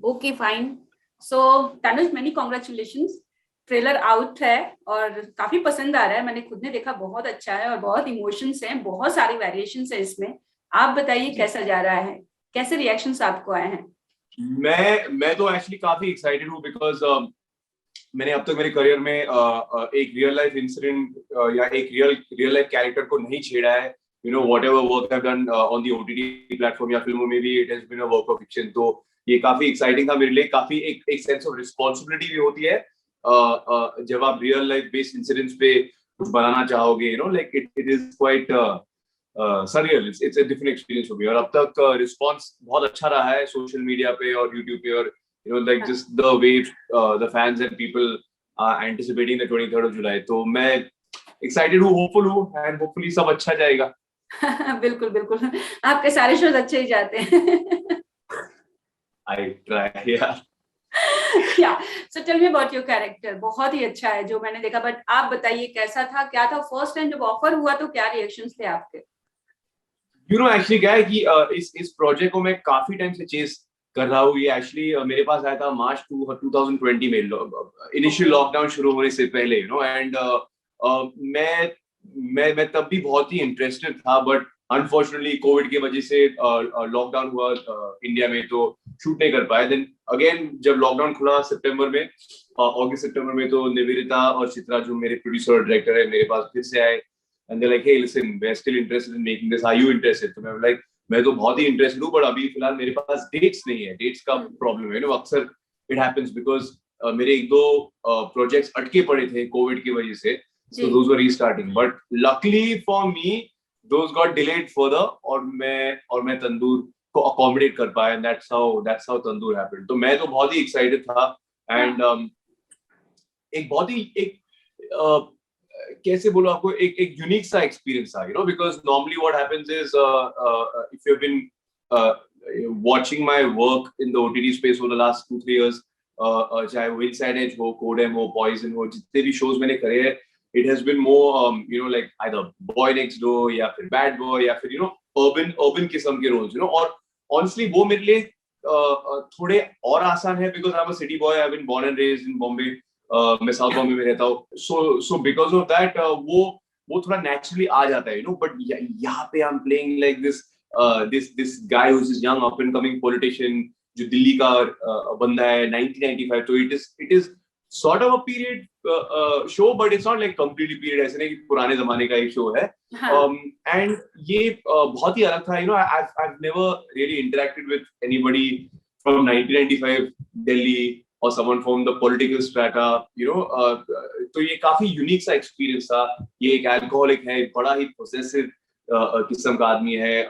Okay fine. So Tanuj, many congratulations. Trailer out है और काफी पसंद आ रहा है। मैंने खुद ने देखा, बहुत अच्छा है और बहुत इमोशंस हैं, बहुत सारी वेरिएशंस है इसमें। आप बताइए जी। कैसा जा रहा है, कैसे रिएक्शंस आपको आए हैं? मैं तो एक्चुअली काफी एक्साइटेड हूँ बिकॉज मैंने अब तक मेरे करियर में एक रियल लाइफ इंसिडेंट या एक रियल लाइफ कैरेक्टर को नहीं छेड़ा है। You know whatever work I done on the OTT platform या फिल्मों में भी, it has been a work of fiction. तो ये काफी एक्साइटिंग था मेरे लिए। काफी एक सेंस ऑफ रिस्पॉन्सिबिलिटी भी होती है जब आप रियल लाइफ बेस्ड इंसिडेंट्स पे कुछ बनाना चाहोगे। You know like it is quite surreal. It's a different experience for me. और अब तक रिस्पॉन्स बहुत अच्छा रहा है सोशल मीडिया पे और यूट्यूब पे, और you know like just the way the fans and people are anticipating the 23rd of July. तो मैं excited हूँ, hopeful हूँ, and hopefully सब अच्छा जाएगा। बिल्कुल बिल्कुल, आपके सारे शोज अच्छे ही जाते हैं। I try, yeah. या so tell me about your character. बहुत ही अच्छा है जो मैंने देखा, बट आप बताइए कैसा था, क्या था फर्स्ट टाइम जब ऑफर हुआ तो क्या रिएक्शंस थे आपके? You know actually क्या है कि इस प्रोजेक्ट को मैं काफी टाइम से चेस कर रहा हूँ। ये एक्चुअली मेरे पास आया था मार्च 2020 में, इनिशियल लॉकडाउन शुरू होने से पहले। यू नो एंड मैं तब भी बहुत ही इंटरेस्टेड था, बट अनफॉर्चुनेटली कोविड की वजह से लॉकडाउन हुआ इंडिया में, तो शूट नहीं कर पाए। देन अगेन जब लॉकडाउन खुला सितंबर में, अगस्त सितंबर में, तो निवेदिता और चित्रा जो मेरे प्रोड्यूसर और डायरेक्टर है मेरे पास फिर से आए। And they're like, hey, listen, we're still interested in making this. Are you interested? तो मैं like, मैं तो बहुत ही इंटरेस्टेड हूँ, बट अभी फिलहाल मेरे पास डेट्स नहीं है। डेट्स का प्रॉब्लम है ना, अक्सर इट हैपेंस बिकॉज मेरे एक दो प्रोजेक्ट्स अटके पड़े थे कोविड की वजह से, so those were restarting. But luckily for me, those got delayed further, और मैं तंदूर को accommodate कर पाया, and that's how tandoor happened. तो मैं तो बहुत ही excited था, and एक बहुत ही एक कैसे बोलो आपको, एक यूनिक सा एक्सपीरियंस था, you know, because normally what happens is if you have been watching my work in the OTT space for the last 2-3 years, चाहे वो इनसाइड एज हो, कोडेम हो, पॉइजन हो, जितने भी शोज मैंने करे हैं, it has been more you know like either boy next door या फिर बैड बॉय या फिर यू नो अर्बन किस्म के रोल्स, यू नो। और ऑनेस्टली वो मेरे लिए थोड़े और आसान है because I am a city boy, I have been born and raised in Bombay. मैं साउथ बॉम्बे में रहता हूँ, सो बिकॉज ऑफ दैट वो थोड़ा नेचुरली आ जाता है, यू नो। बट यहाँ पे I am playing like this guy who is young up and coming politician, जो दिल्ली का बंदा है, 1995। तो it is sort of a period show, but it's not like completely period, ऐसे नहीं कि पुराने जमाने का एक शो है। एंड ये बहुत ही अलग था, you no. I have never really interacted with anybody from 1995 Delhi or someone from the political strata, you know. तो ये काफी यूनिक सा एक्सपीरियंस था। ये एक अल्कोहलिक है, बड़ा ही पोसेसिव किस्म का आदमी है।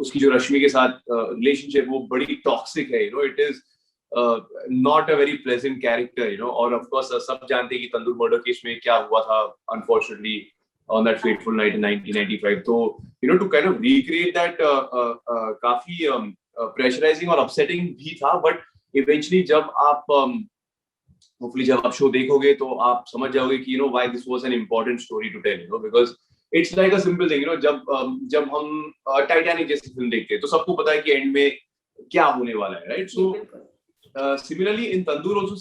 उसकी जो रश्मि के साथ रिलेशनशिप वो बड़ी टॉक्सिक है, you no. It is not a very pleasant character, you know. और ऑफ कोर्स सब जानते हैं कि तंदूर मर्डर केस में क्या हुआ था unfortunately on that fateful night in 1995. तो you know to kind of recreate that काफी pressurizing और upsetting भी था, but eventually जब आप hopefully जब आप शो देखोगे तो आप समझ जाओगे कि you know why this was an important story to tell, you know, because it's like a simple thing, you know. जब हम टाइटैनिक जैसी फिल्म देखते हैं तो सबको पता है कि एंड में क्या होने वाला है, right? So similarly in tandoor also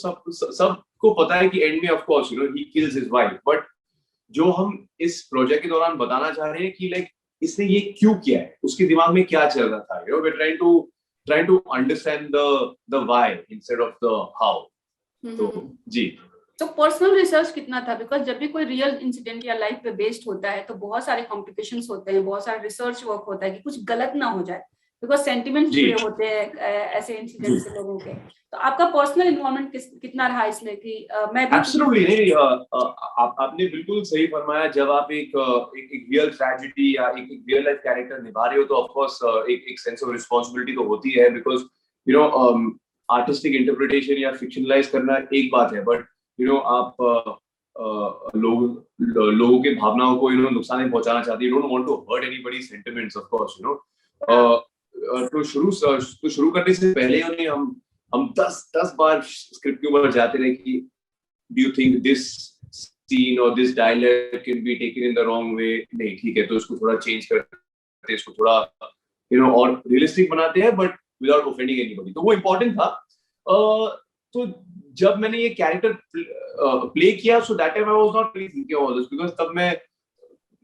सबको पता है कि एंड में of course you no he kills his wife, but जो हम इस प्रोजेक्ट के दौरान बताना चाह रहे हैं कि लाइक इसने ये क्यों किया है, उसके दिमाग में क्या चल रहा था, you know. We are trying to understand the why instead of the how. तो जी, तो पर्सनल रिसर्च कितना था? बिकॉज जब भी कोई रियल इंसिडेंट या लाइफ पे बेस्ड होता है तो बहुत सारे कॉम्प्लिकेशंस होते हैं, बहुत सारा रिसर्च वर्क होता है कि कुछ गलत ना हो जाए, बिकॉज सेंटिमेंट्स जुड़े होते हैं ऐसे इंसिडेंट से लोगों के। तो आपका पर्सनल इन्वॉल्वमेंट कितना रहा इसमें कि मैं भी? एब्सोल्युटली नहीं, आपने बिल्कुल सही फरमाया। जब आप एक रियल ट्रेजेडी या एक रियल लाइफ कैरेक्टर निभा रहे हो तो ऑफ कोर्स एक सेंस ऑफ रिस्पांसिबिलिटी तो होती है, because you know artistic interpretation या फिक्शनलाइज करना एक बात है, बट यू नो आप लोगों के भावनाओं को यू नो नुकसान नहीं पहुंचाना चाहते, you don't want to hurt anybody's sentiments, of course, you know. तो शुरू करने से पहले हम 10 बार स्क्रिप्ट के ऊपर जाते रहे कि do you think this scene or this dialogue can be taken in the wrong way? नहीं, ठीक है, तो इसको थोड़ा चेंज करते हैं, इसको थोड़ा यू नो और रियलिस्टिक बनाते हैं, बट विदाउट ऑफेंडिंग एनीबॉडी, तो वो इम्पोर्टेंट था। तो जब मैंने ये कैरेक्टर प्ले किया, so that time I was not really thinking all this, because तब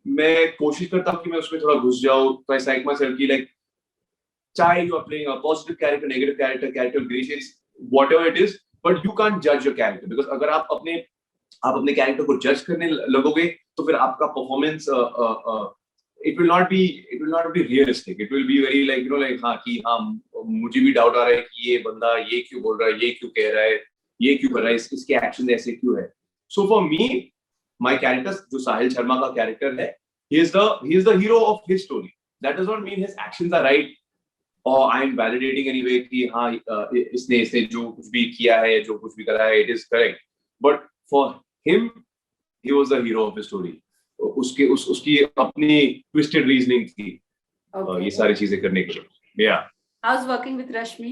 मैं कोशिश करता हूँ कि मैं उसमें थोड़ा घुस जाऊँ, तो आई साइक माय सेल्फ की लाइक चाहे you are playing a positive character, negative character, character gracious, whatever it is, but you can't जज योर कैरेक्टर, बिकॉज़ अगर आप अपने कैरेक्टर को जज करने लगोगे तो फिर आपका performance it will not be realistic, it will be very like like हाँ कि हाँ मुझे भी डाउट आ रहा है कि ये बंदा ये क्यों बोल रहा है, ये क्यों कह रहा है, ये क्यों कर रहा है, इसके एक्शन ऐसे क्यों है। So for me my character जो साहिल शर्मा का कैरेक्टर है, he is the hero of his story. That does not mean his actions are right or I am validating anyway कि हाँ इसने जो कुछ भी किया है, जो कुछ भी करा है, it is correct, but for him he was the hero of his story. उसकी अपनी ट्विस्टेड रीजनिंग थी ये सारी चीजें करने के लिए। या how's working with Rashmi?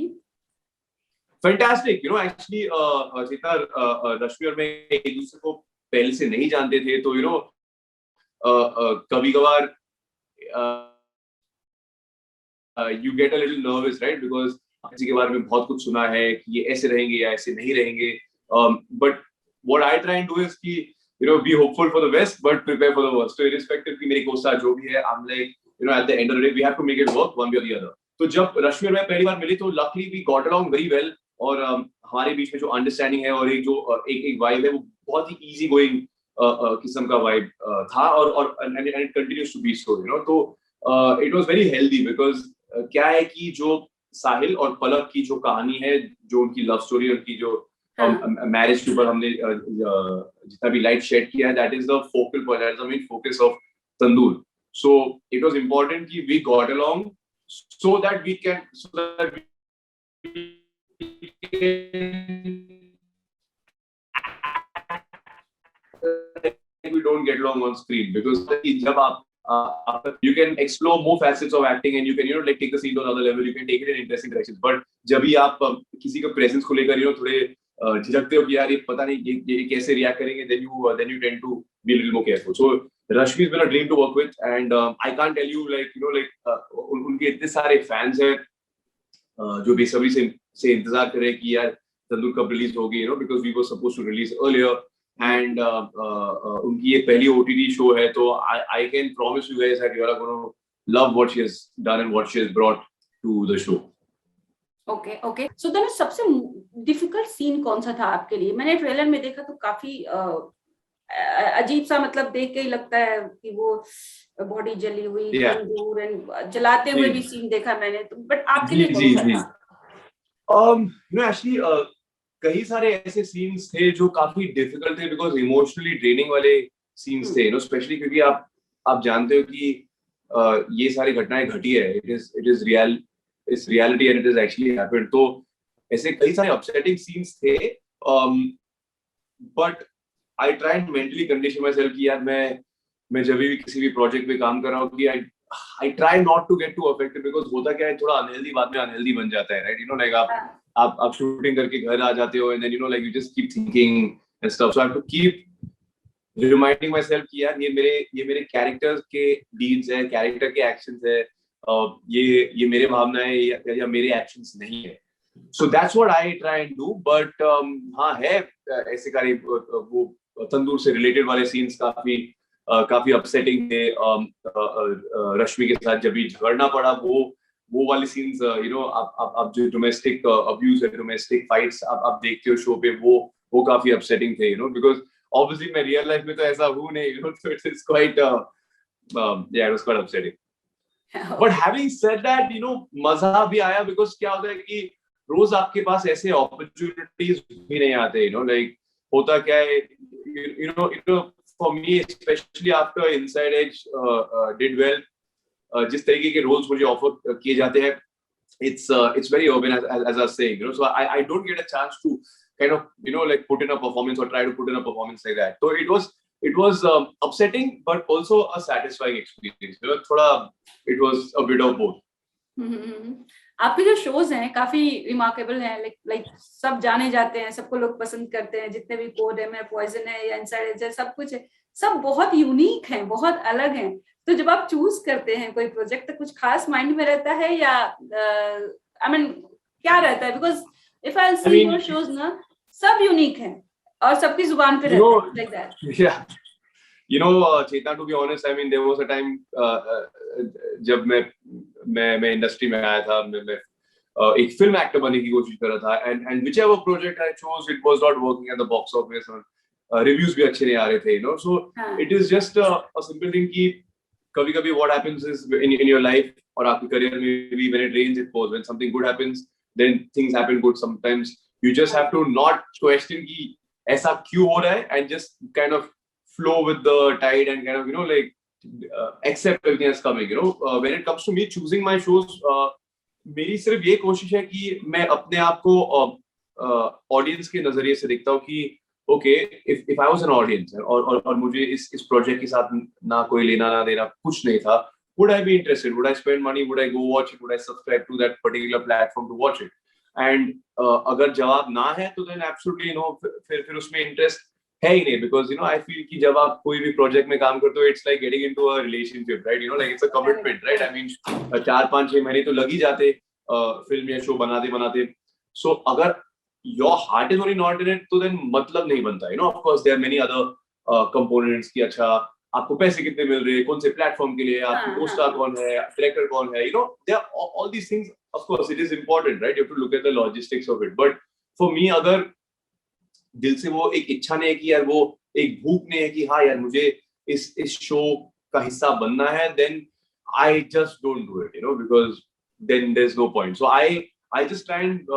Fantastic, actually Chetna, Rashmi और मैं एक दूसरे को पहले से नहीं जानते थे, तो कभी कभार you get a little nervous, right, because किसी के बारे में बहुत कुछ सुना है कि ये ऐसे रहेंगे या ऐसे नहीं रहेंगे, but what I try and do is कि be hopeful for the best but prepare for the worst. So irrespective कि मेरी co-star जो भी है, I'm like at the end of the day we have to make it work one way or the other. तो जब रश्मि और मैं पहली बार मिले तो luckily we got along very well, और हमारे बीच में जो अंडरस्टैंडिंग है और एक जो एक वाइब है वो बहुत ही इजी गोइंग किस्म का वाइब था, और and it continues to be so, तो it was very healthy because क्या है कि जो साहिल और पलक की जो कहानी है, जो उनकी लव स्टोरी, उनकी जो मैरिज के ऊपर हमने जितना भी लाइट शेड किया है, that is the focal point, that is the main focus of Tandoor. So it was important कि we got along so that we don't get along on screen, because जब आप you can explore more facets of acting and you can like take the scene to another level, you can take it in interesting directions, but जब भी आप किसी का presence को लेकर थोड़े झिझकते हो कि यार ये पता नहीं ये कैसे रिएक्ट करेंगे, then you tend to be a little more careful. So Rashmi has been a dream to work with, and I can't tell you उनके इतने सारे फैंस हैं जो बेसब्री से इंतजार कर रहे हैं कि यार तंदूर कब रिलीज होगी, because we were supposed to release earlier, and उनकी ये पहली OTT शो है, तो I can promise you guys that you are going to love what she has done and what she has brought to the show. Okay so Tanu सबसे difficult scene कौन सा था आपके लिए? मैंने ट्रेलर में देखा तो काफी अजीब सा, मतलब देख के ही लगता है कि वो बॉडी जली हुई, तंदूर एंड जलाते हुए भी सीन देखा मैंने, तो बट आपके लिए कौन सा था? एक्चुअली कई सारे ऐसे सीन्स थे जो काफी डिफिकल्ट थे, बिकॉज इमोशनली ड्रेनिंग वाले सीन्स थे, स्पेशली क्योंकि आप जानते हो कि ये सारी घटनाएं घटी है, it is real, it's reality and it is actually happened, तो ऐसे कई सारे अपसेटिंग सीन्स थे, but I try and mentally condition my self कि यार मैं जब भी किसी भी प्रोजेक्ट पे काम कर रहा हूँ कि I try not to get to affected, because होता क्या है, थोड़ा अनहेल्दी बाद में अनहेल्दी बन जाता है, राइट, लाइक आप शूटिंग करके घर आ जाते हो and then like you just keep thinking and stuff, so I have to keep reminding myself कि यार ये मेरे कैरेक्टर के डीड्स है, कैरेक्टर के एक्शंस है, ये मेरे भावनाएं या मेरे एक्शंस नहीं है, so that's what I try and do, but हाँ है ऐसे सारे वो तंदूर से रिलेटेड वाले सीन्स काफी अपसेटिंग थे, रश्मि के साथ जब भी झगड़ना पड़ा, वो वाले सीन्स, आप जो डोमेस्टिक अब्यूज है, डोमेस्टिक फाइट्स आप देखते हो शो पे, वो काफी अपसेटिंग थे, बिकॉज ऑब्वियसली मैं रियल लाइफ में तो ऐसा हूँ नहीं, so it is quite yeah, it was quite upsetting. But having said that, मजा भी आया, because क्या होता है कि रोज आपके पास ऐसे अपॉर्चुनिटीज भी नहीं आते, like होता क्या है, for me especially after Inside Edge did well, जिस तरीके के रोल्स मुझे ऑफर किए जाते हैं, it's very urban, as I was saying, so I don't get a chance to kind of like put in a performance or try to put in a performance like that, so it was upsetting but also a satisfying experience, thoda it was a bit of both. आपके जो shows हैं काफी remarkable हैं, like सब जाने जाते हैं, सबको लोग पसंद करते हैं, जितने भी कोड है, पॉइजन है या इनसाइड एज है, सब कुछ है, सब बहुत यूनिक हैं, बहुत अलग हैं, तो जब आप चूज करते हैं कोई प्रोजेक्ट तो कुछ खास माइंड में रहता है या आई मीन क्या रहता है? Because if I see your shows ना, सब यूनिक है और सबकी जुबान पे रहता है, लाइक दैट। या Chetan, to be honest, I mean, there was a time जब मैं इंडस्ट्री में आया था, मैं एक फिल्म एक्टर बनने की कोशिश कर रहा था, and whichever project I chose, it was not working at the box office, और रिव्यूज भी अच्छे नहीं आ रहे थे, so it is just a simple thing कि कभी-कभी what happens is in your life और आपकी career में भी, when it rains it pours, when something good happens then things happen good. Sometimes you just have to not question कि ऐसा क्यों हो रहा है, and just kind of flow with the tide and kind of like accept everything that's coming. When it comes to me choosing my shows, मेरी सिर्फ ये कोशिश है कि मैं अपने आप को ऑडियंस के नजरिए से देखता हूँ कि okay, if I was an audience और मुझे इस प्रोजेक्ट के साथ ना कोई लेना ना देना कुछ नहीं था, would I be interested, would I spend money, would I go watch it, would I subscribe to that particular platform to watch it? And अगर जवाब ना है तो then absolutely फिर उसमें इंटरेस्ट है ही नहीं, because I feel कि जब आप कोई भी प्रोजेक्ट में काम करते हो, it's like getting into a relationship, right? Like it's a commitment, right? I mean 4-5-6 महीने तो लग ही जाते फिल्म या शो बनाते. So अगर your heart is only not in it, तो then मतलब नहीं बनता. Of course there are many other components कि अच्छा आपको पैसे कितने मिल रहे हैं, कौन से प्लेटफॉर्म के लिए, आपकी को-स्टार कौन है, डायरेक्टर कौन है, there are all these things. Of course it is important, right? You have to look at the logistics of it. But for me, अगर दिल से वो एक इच्छा नहीं है कि यार, वो एक भूख नहीं है कि हाँ यार मुझे इस शो का हिस्सा बनना है, then I just don't do it, because then there's no point. So I just try and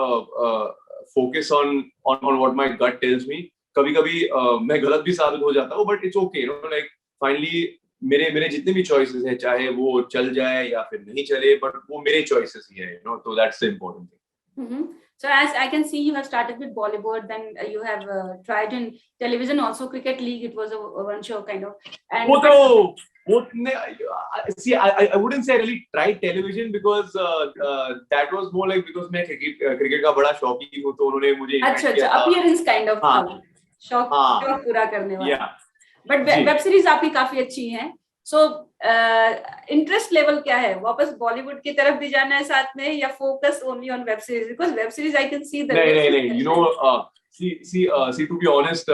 focus on what my gut tells me. कभी-कभी मैं गलत भी साबित हो जाता हूँ, but it's okay, like finally मेरे जितने भी choices हैं, चाहे वो चल जाए या फिर नहीं चले, but वो मेरे choices ही हैं, so that's the important thing. So as I can see, you have started with Bollywood, then you have tried in television also. Cricket League, it was a one show kind of. And see, I wouldn't say I really tried television, because that was more like because मैं cricket का बड़ा शौकीन हूँ, तो उन्होंने मुझे अच्छा appearance kind of शौक पूरा करने वाला. Yeah. But web series आपकी काफी अच्छी हैं. So interest level क्या है? वापस बॉलीवुड की तरफ भी जाना है साथ में, या focus only on web series? Because web series I can see the. नहीं. See, to be honest,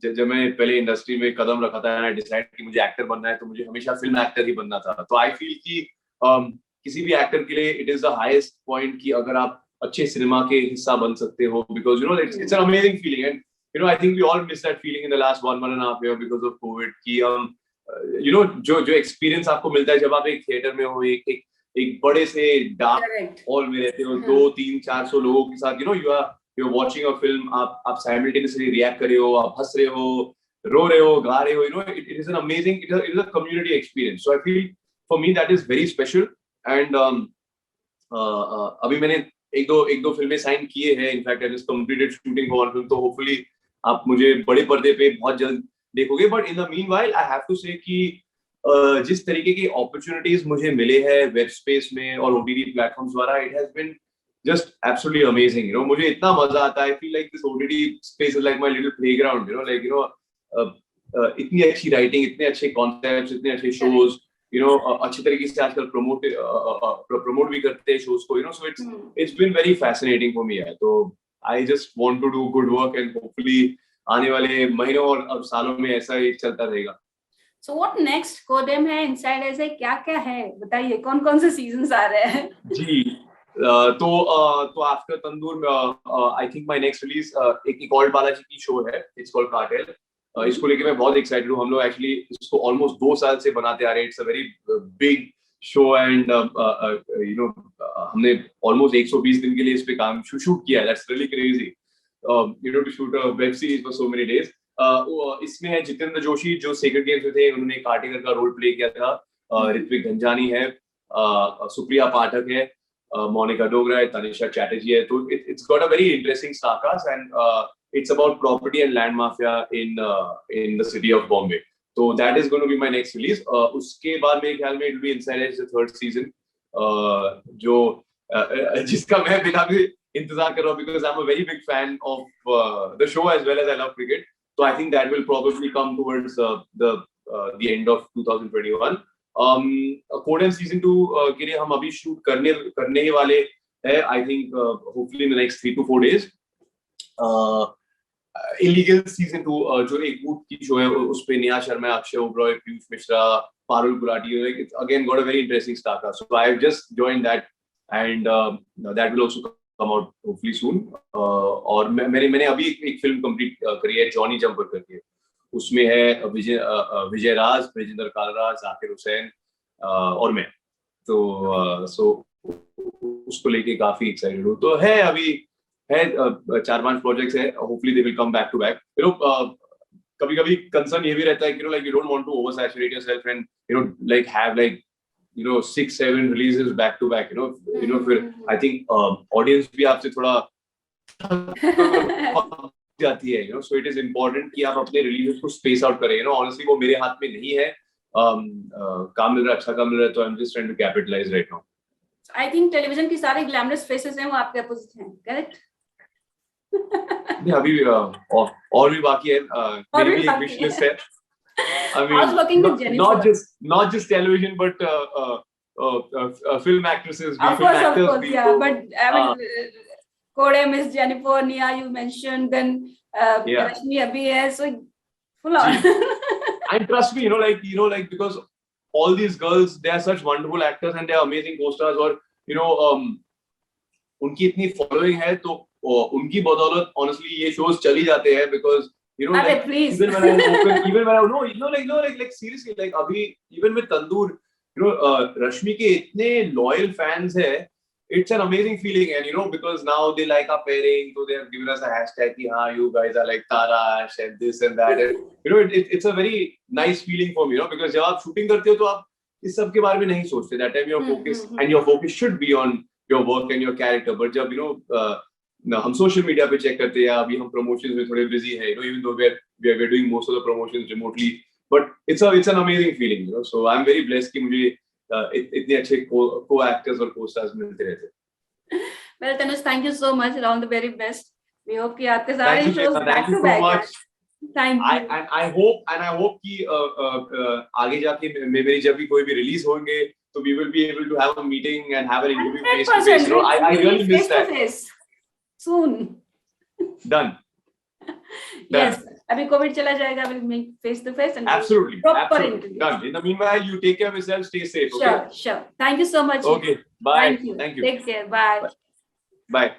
जब मैं पहले इंडस्ट्री में कदम रखा था, मैंने डिसाइड कि मुझे एक्टर बनना है, तो मुझे हमेशा फिल्म एक्टर ही बनना था. तो आई फील कि किसी भी एक्टर के लिए it is the highest point कि अगर आप अच्छे सिनेमा के हिस्सा बन सकते हो, because it's an amazing feeling. And I think we all missed that feeling in the last 1.5 year because of COVID. कि जो एक्सपीरियंस आपको मिलता है जब आप एक थिएटर में हो, एक बड़े से डार्क हॉल में रहते हो, 200-300-400 लोगों के साथ, you're watching a film, आप simultaneously react कर रहे हो, आप हंस रहे हो, रो रहे हो, गा रहे हो, it is an amazing, it is a community experience. So I feel for me that is very special. And अभी मैंने एक दो फिल्में साइन किए हैं. In fact I just completed shooting for one film, तो होपफुली आप मुझे बड़े पर्दे पे बहुत जल्द देखोगे. But in the meanwhile I have to say कि जिस तरीके की अपॉर्चुनिटीज मुझे मिले हैं वेब स्पेस में और ओटीटी प्लेटफॉर्म्स द्वारा, it has been just absolutely amazing. मुझे इतना मजा आता है. I feel like this OTT space is like my little playground. इतनी अच्छी राइटिंग, इतने अच्छे कॉन्सेप्ट्स, इतने अच्छे शोज, अच्छी तरीके से आजकल प्रमोट भी करते हैं शोज को. So it's been very fascinating for me. तो I just want to do good work, and hopefully आने वाले महीनों और सालों में ऐसा ही चलता रहेगा. So what next? कोडेम है, इनसाइड ऐसे क्या है, बताइए कौन से सीजन्स आ रहे हैं? जी, तो after tandoor I think my next release एक ऑल्ड बालाजी की शो है, इट्स कॉल्ड कार्टेल. इसको लेके मैं बहुत एक्साइटेड हूँ. हम लोग एक्चुअली इसको ऑलमोस्ट 2 साल से बनाते आ रहे हैं. It's a very big show, and हमने ऑलमोस्ट 120 दिन के लिए इस पे काम शूट किया है. That's really crazy, to shoot a web series for so many days. इसमें है जितेंद्र जोशी, जो सेक्रेड गेम्स में थे, उन्होंने कार्टिगर का रोल प्ले किया था. ऋत्विक घनजानी है, सुप्रिया पाठक है, Monica Dogra है, Tanisha Chatterjee है. तो it's got a very interesting star cast, and it's about property and land mafia in the city of Bombay. So that is going to be my next release. उसके बाद मेरे ख्याल में it will be Inside Edge the 3rd season, जो जिसका मैं बिना भी इंतजार कर रहा हूँ, because I'm a very big fan of the show as well as I love cricket. So I think that will probably come towards the end of 2021. Codeine season 2 के लिए हम अभी शूट करने ही वाले हैं, I think hopefully in the next 3 to 4 days. Illegal season 2 जो एक would की शो है, उस पे Neha Sharma, Akshay Oberoi, Piyush Mishra, Parul Gulati, like it's again got a very interesting star cast. So I have just joined that, and that will also come out hopefully soon. और मैंने अभी एक फिल्म कंप्लीट करी है, जॉनी जंपर करके. उसमें है विजय राज, ब्रजेंद्र कालरा, जाकिर हुसैन और मैं. तो सो उसको लेके काफी एक्साइटेड हूँ. तो है अभी है 4-5 प्रोजेक्ट्स है. Hopefully they will come back to back. कभी-कभी कंसर्न ये भी रहता है कि like you don't want to oversaturate yourself and like have like 6-7 releases back to back. फिर I think audience भी आपसे थोड़ा जाती है. So it is important कि आप अपने रिलीजेस को स्पेस आउट करें. Honestly वो मेरे हाथ में नहीं है. काम मिल रहा है, अच्छा काम मिल रहा है, तो I'm just trying to capitalize right now. I think television की सारे ग्लैमरस फेसेस हैं वो आपके अपोजिट हैं, करेक्ट? नहीं, अभी भी और भी बाकी है. मेरी भी एक विश लिस्ट है. I mean, I was working with Jennifer. not just television, but film actresses, Of film course, actors. yeah. But I mean, Kode, Miss Jennifer, Nia, you mentioned, then Yeah. Rashmi abhi hai, so full on. And trust me, like because all these girls, they are such wonderful actors and they are amazing co-stars. और उनकी इतनी following है, तो उनकी बदौलत honestly ये shows चली जाते हैं, because like please. even when I like seriously, like अभी even with Tandoor, रश्मि के इतने loyal fans है. It's an amazing feeling, and because now they like our pairing, so they have given us a hashtag कि हाँ, you guys are like Tara, Ash, and this and that, and it's a very nice feeling for me, because जब आप shooting करते हो तो आप इस सब के बारे में नहीं सोचते. That time your focus and your focus should be on your work and your character. But जब हम सोशल मीडिया पे चेक करते हैं, अभी हम प्रमोशंस में थोड़े बिजी हैं, even though we are doing most of the promotions remotely, but it's an amazing feeling, so I'm very blessed कि मुझे इतने अच्छे co-actors और co-stars मिलते रहते हैं. Well, Tanuj, thank you so much. All the very best. We hope कि आपके सारे shows back to back. Thank you. I hope कि आगे जाके मेरी जब भी कोई भी रिलीज होंगे, तो we will be able to have a meeting and have an interview face to face. I really miss that. Soon. Done. Yes. अभी कोविड चला जाएगा, we'll meet face to face and absolutely proper interview. Done. In the meanwhile, you take care of yourself. Stay safe. Okay? Sure. Thank you so much. Okay. Bye. Thank you. Thank you. Take care. Bye. Bye.